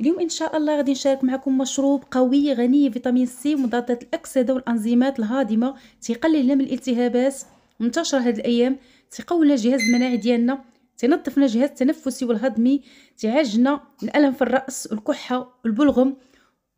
اليوم ان شاء الله غادي نشارك معكم مشروب قوي غني بفيتامين سي ومضادات الاكسده والانزيمات الهاضمه، تيقلل لنا من الالتهابات منتشره هاد الايام، تيقوي لنا الجهاز المناعي ديالنا، تينظف لنا الجهاز التنفسي والهضمي، تعالجنا من الالم في الراس والكحه والبلغم.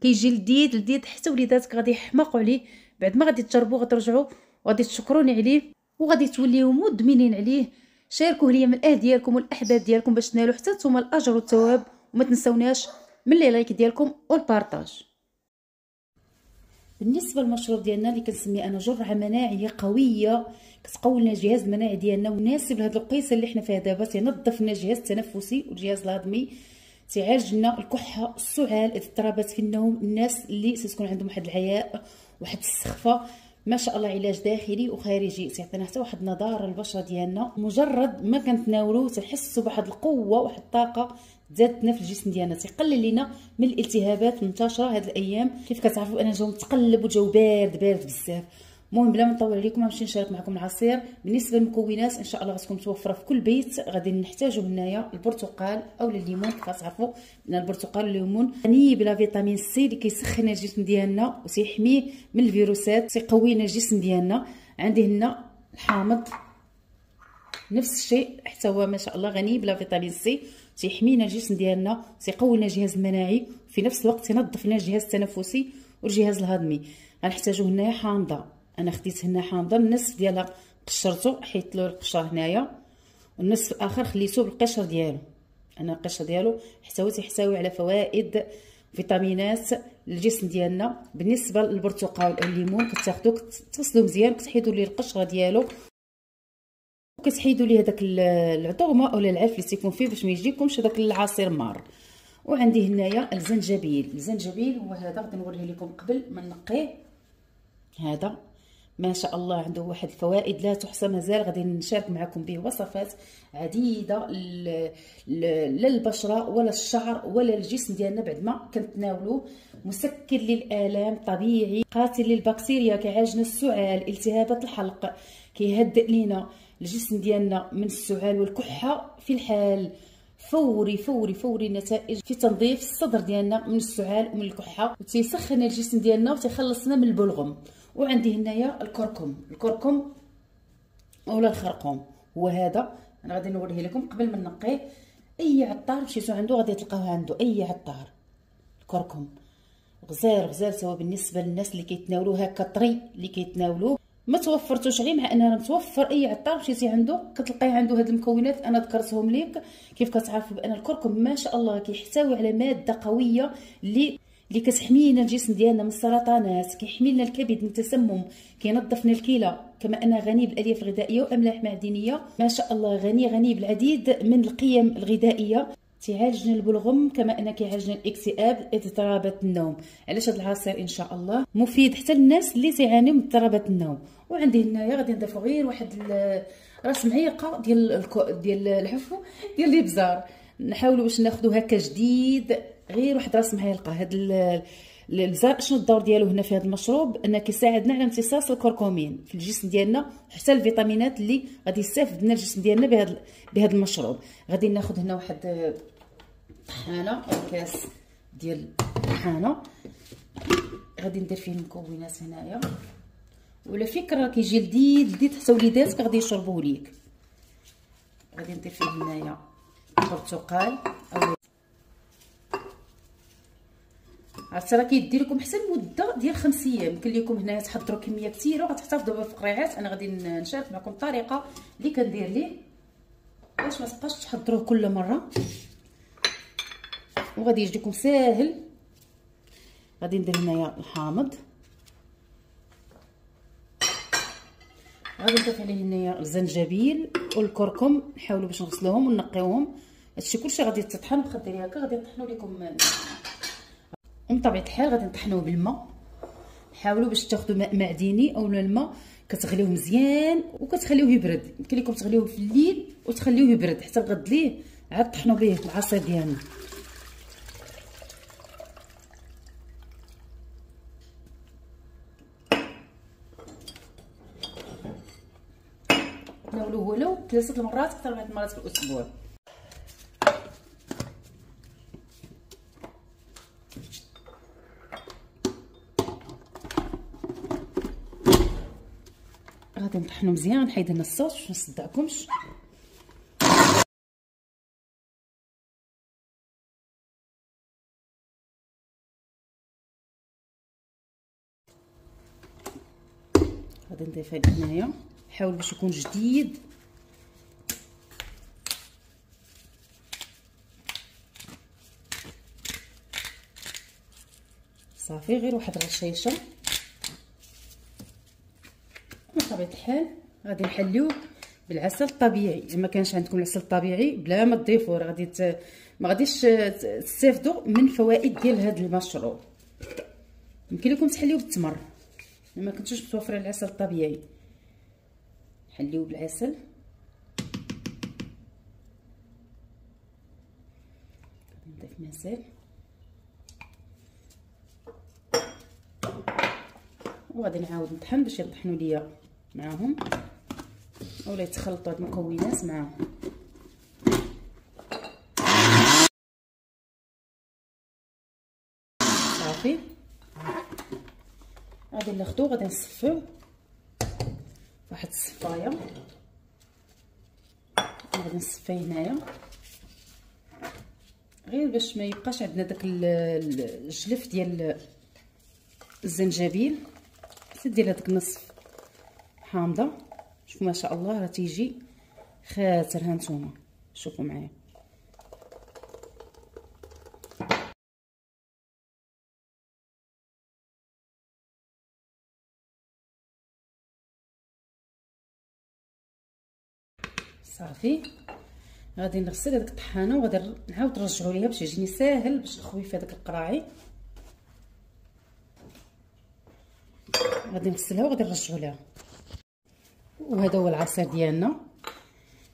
كيجي لذيذ لذيذ، حتى وليداتك غادي يحماقوا عليه، بعد ما غادي تجربوا غترجعوا وغادي تشكروني عليه وغادي توليو مدمنين عليه. شاركوه ليا من الاهل ديالكم والاحباب ديالكم باش تنالوا حتى نتوما الاجر والثواب، وما تنسوناش من لي لايك ديالكم والبارطاج. بالنسبه للمشروب ديالنا اللي كنسميه انا جرعه مناعيه قويه، كتقوي لنا الجهاز المناعي ديالنا ومناسب لهاد الوقيته اللي حنا فيها دابا، تنظف لنا الجهاز التنفسي والجهاز الهضمي، تعالج لنا الكحه، السعال، الاضطرابات في النوم، الناس اللي تكون عندهم واحد العياء، واحد السخفه، ما شاء الله علاج داخلي وخارجي، تعطينا حتى واحد النضاره للبشره ديالنا. مجرد ما كنتناولوه تنحسوا بواحد القوه واحد الطاقه تزادنا في الجسم ديالنا، تيقلل لنا من الالتهابات المنتشره هاد الايام. كيف كتعرفوا انا جو متقلب وجو بارد بزاف. المهم بلا ما نطول عليكم غنمشي نشارك معكم العصير. بالنسبه للمكونات ان شاء الله غتكون متوفره في كل بيت. غادي نحتاجوا هنايا البرتقال او الليمون، كيف كتعرفوا ان البرتقال والليمون غني بلا فيتامين سي اللي كيسخن الجسم ديالنا وتيحميه من الفيروسات، تيقوي لنا الجسم ديالنا. عندي هنا الحامض نفس الشيء، حتى هو ما شاء الله غني بلا فيتامين سي، تيحمينا الجسم ديالنا، تيقوي لنا الجهاز المناعي، وفي نفس الوقت تنظف لنا الجهاز التنفسي والجهاز الهضمي. غنحتاجو هنايا حامضه، انا خديت هنا حامضه النصف ديالها قشرته، حيت له القشر هنايا، والنصف الاخر خليته بالقشر ديالو. انا القشر ديالو حتى هو تيحتوي على فوائد فيتامينات للجسم ديالنا. بالنسبه للبرتقال او الليمون كتاخذوه تغسلوه مزيان، كتحيدوا ليه القشره ديالو وكتحيدوا ليه هذاك العطومه اولا العلف اللي تيكون فيه باش ما يجيكمش هذاك العصير مار. وعندي هنايا الزنجبيل هو هذا، غادي نوريه لكم قبل ما نقيه. هذا ما شاء الله عنده واحد الفوائد لا تحصى، مازال غادي نشارك معكم به وصفات عديده لا للبشره ولا الشعر ولا الجسم ديالنا بعد ما كنتناولوه. مسكن للالام، طبيعي، قاتل للبكتيريا، كيعالجنا السعال، التهابات الحلق، كيهدئ لينا الجسم ديالنا من السعال والكحه في الحال فوري النتائج في تنظيف الصدر ديالنا من السعال ومن الكحه، وتيسخن الجسم ديالنا وتيخلصنا من البلغم. وعندي هنايا الكركم اولا الخرقوم، هو هذا انا غادي نوريه لكم قبل ما نقيه. اي عطار مشيتو عنده غادي تلقاوه عنده، اي عطار. الكركم غزال سواء بالنسبه للناس اللي كيتناولوه هكا طري، اللي كيتناولوه ما توفرتوش غير مع اننا متوفر، اي عطار مشيتي عنده كتلقايه عنده هاد المكونات انا ذكرتهم ليك. كيف كتعرفوا بان الكركم ما شاء الله كيحتوي على ماده قويه اللي كتحمينا الجسم ديالنا من السرطانات، كيحمي لنا الكبد من التسمم، كينظف لنا الكلى، كما انه غني بالالياف الغذائيه واملاح معدنيه، ما شاء الله غني بالعديد من القيم الغذائيه. تيعالجنا البلغم، كما انه كيعالجنا الاكتئاب، اضطرابات النوم. علاش هذا العصير ان شاء الله مفيد حتى للناس اللي تعانيو من اضطرابات النوم. وعندي هنايا غادي نضيفو غير واحد راس معيقه ديال العفو ديال الابزار، نحاولوا باش ناخذوا هكا جديد، غير واحد راس معيقه. هذا الابزار شنو الدور ديالو هنا في هذا المشروب؟ انه كيساعدنا على امتصاص الكركمين في الجسم ديالنا، حتى الفيتامينات اللي غادي يستافد منها الجسم ديالنا بهذا المشروب. غادي ناخذ هنا واحد طحانه او كاس ديال الطحانه، غادي ندير فيه المكونات هنايا. وعلى فكره كيجي لذيذ حتى وليداتك غادي يشربوه ليك. غادي ندير فيه هنايا البرتقال، او عرفتي راه كيدير لكم حتى المده ديال 5 ايام. يمكن لكم هنايا تحضروا كميه كثيره وغتحتفظوا بها في القريعات. انا غادي نشارك معكم الطريقه اللي كندير ليه باش ما تبقاش تحضروه كل مره، وغادي يجيكم ساهل. غادي ندير هنايا الحامض، غادي نضيف عليه هنايا الزنجبيل والكركم، نحاولوا باش نغسلوهم ونقيوهم. هادشي كلشي غادي تطحن، واخا ديري هكا غادي نطحنوا لكم. ومن طبيعه الحال غادي نطحنوه بالماء، حاولوا باش تاخذوا ماء معدني او الماء كتغليوه مزيان وكتخليوه يبرد. يمكن لكم تغليوه في الليل وتخليوه يبرد حتى الغد ليه عاد طحنوا به العصير ديالنا. تناولوه ولو 3 مرات حتى 4 مرات في الاسبوع. غادي نطحنو مزيان، نحيد هنا الصوت باش مصدعكمش. غادي نضيف هاد هنايا، حاول باش يكون جديد. صافي غير واحد الرشيشه. بطبيعه الحال غادي نحليوه بالعسل الطبيعي. ما كانش عندكم العسل الطبيعي بلا ما تضيفوه، راه ما غاديش تستافدوا من فوائد ديال هذا المشروب. يمكن لكم تحليوه بالتمر ما كنتوش متوفرين العسل الطبيعي، حليوه بالعسل. نضيف مازال وغادي نعاود نطحن باش يطحنوا ليا معاهم اولا يتخلطوا هاد المكونات معاهم. صافي غادي ناخدو غادي نصفيو واحد الصفايه. غادي نصفيه هنايا غير باش ما يبقاش عندنا داك الجلف ديال الزنجبيل. دير هذاك النصف حامضه. شوفوا ما شاء الله راه تيجي خاطر. ها نتوما شوفوا معايا. صافي غادي نغسل هذيك الطحانه وغادي نعاود نرجعوا ليها باش يجيني ساهل باش نخوي في هذاك القراعي. غادي نغسلها وغادي نرجعوا لها. وهذا هو العصير ديالنا.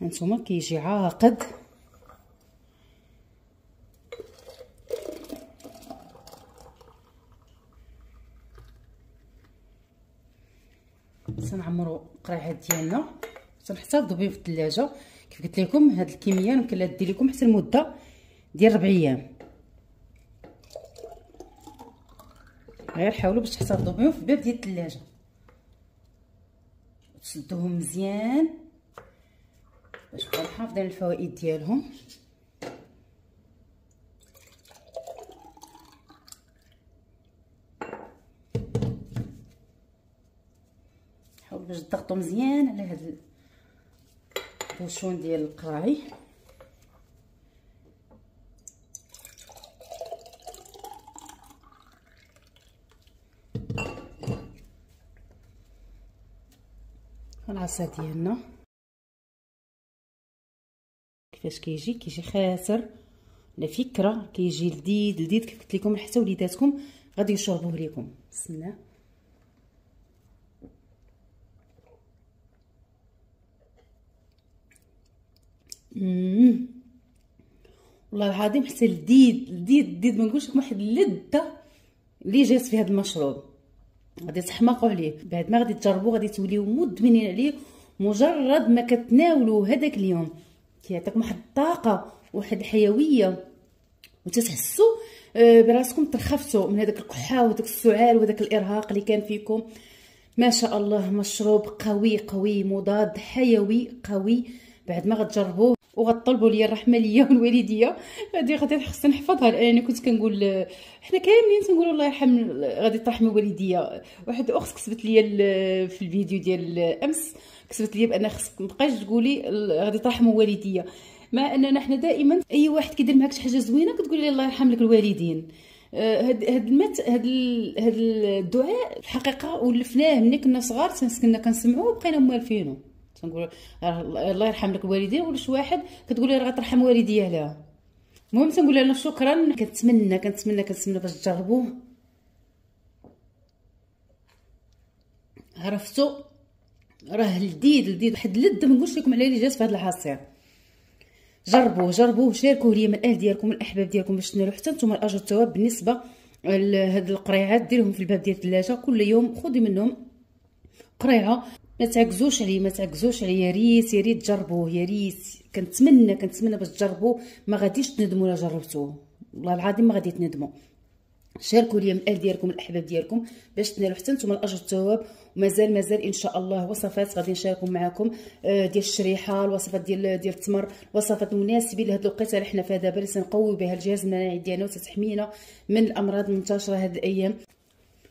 هانتوما كيجي عاقد. سنعمروا القريعات ديالنا، سنحتفظوا بهم في الثلاجه. كيف قلت لكم هاد الكميه يمكن لها دير لكم حتى المده ديال 4 ايام. غير حاولوا باش تحتفظوا بهم في الباب ديال الثلاجه، تسدوهم مزيان باش تبقاو محافظين على الفوائد ديالهم. حاولوا باش تضغطوا مزيان على هاد البوشون ديال القراعي. العصير ديالنا كيفاش كيجي خاسر على فكره، كيجي لذيذ كيف قلت لكم. حتى وليداتكم غادي يشربوه لكم. بسم الله. والله العظيم حتى لذيذ ما نقولش لكم. واحد اللذه اللي جات في هذا المشروب غادي تحماقوا عليه. بعد ما غادي تجربوه غادي توليو مدمنين عليه. مجرد ما كتناولوا هذاك اليوم كيعطيكم واحد الطاقه واحد الحيويه وتتحسوا براسكم ترخفتوا من هذاك الكحه وداك السعال وداك الارهاق اللي كان فيكم. ما شاء الله مشروب قوي مضاد حيوي قوي. بعد ما غتجربوه وغتطلبوا لي الرحمه ليا والوالديه غادي خصني نحفظها. لاني كنت كنقول حنا كاملين تنقولوا الله يرحم غادي ترحموا والديا. واحد الاخت كتبت لي في الفيديو ديال امس كتبت لي بان خصك مابقايش تقولي غادي ترحموا والديا، مع اننا حنا دائما اي واحد كيدير معاك شي حاجه زوينه كتقولي لي الله يرحم لك الوالدين. هاد الدعاء الحقيقه ولفناه ملي كنا صغار كنا كنسمعوه وبقينا موالفينه. تنقول الله يرحم لك الوالدين ولا شي واحد كتقولي راه غترحم والديا عليها. المهم تنقول لها شكرا. كنتمنى باش تجربوه. عرفتوا راه لذيذ واحد اللذه ما نقولش لكم على اللي جات في هذا العصير. جربوه شاركوه ليا من الاهل ديالكم الاحباب ديالكم باش تنالوا حتى نتوما الاجر الثواب. بالنسبه لهاد القريعات ديرهم في الباب ديال الثلاجه كل يوم. خذي منهم قريعه ما تعكزوش عليه. يا ريت تجربوه. يا ريت كنتمنى باش تجربوه. ما غاديش تندموا الا جربتوه. والله العظيم ما غادي تندموا. شاركوا لي من الاهل ديالكم الاحباب ديالكم باش تنالوا حتى نتوما الاجر الثواب. ومازال ان شاء الله وصفات غادي نشاركوا معكم ديال الشريحه، الوصفات ديال التمر، وصفات مناسبه لهاد الوقيته اللي حنا فيها دابا، اللي تنقويو بها الجهاز المناعي ديالنا وتتحمينا من الامراض المنتشره هاد الايام.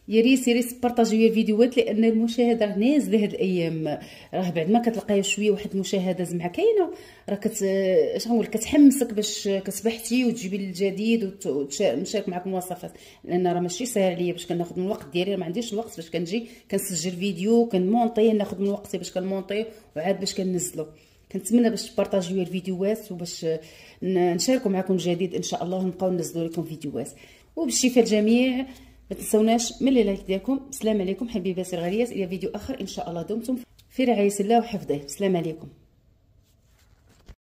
يا ريت بارطاجيو الفيديوهات، لان المشاهده راه نازله هاد الايام، راه بعد ما كتلقاي شويه واحد المشاهده زعما كاينه، راه شنو كتحمسك باش كتبحثي وتجيبي الجديد ونشارك معكم الوصفات، لان راه ماشي ساهل عليا باش كناخذ من الوقت ديالي، ما عنديش الوقت باش كنجي كنسجل فيديو كنمونطي، ناخذ من وقتي باش كنمونطي وعاد باش كننزلو. كنتمنى باش تبارطاجيو الفيديوهات وباش نشاركوا معكم الجديد ان شاء الله، ونبقاو ننزلوا لكم فيديوهات. وبالشفاء الجميع، ما تنسوناش من لايك ديالكم. السلام عليكم حبيباتي الغاليات، الى فيديو اخر ان شاء الله. دمتم في رعايه الله وحفظه. السلام عليكم.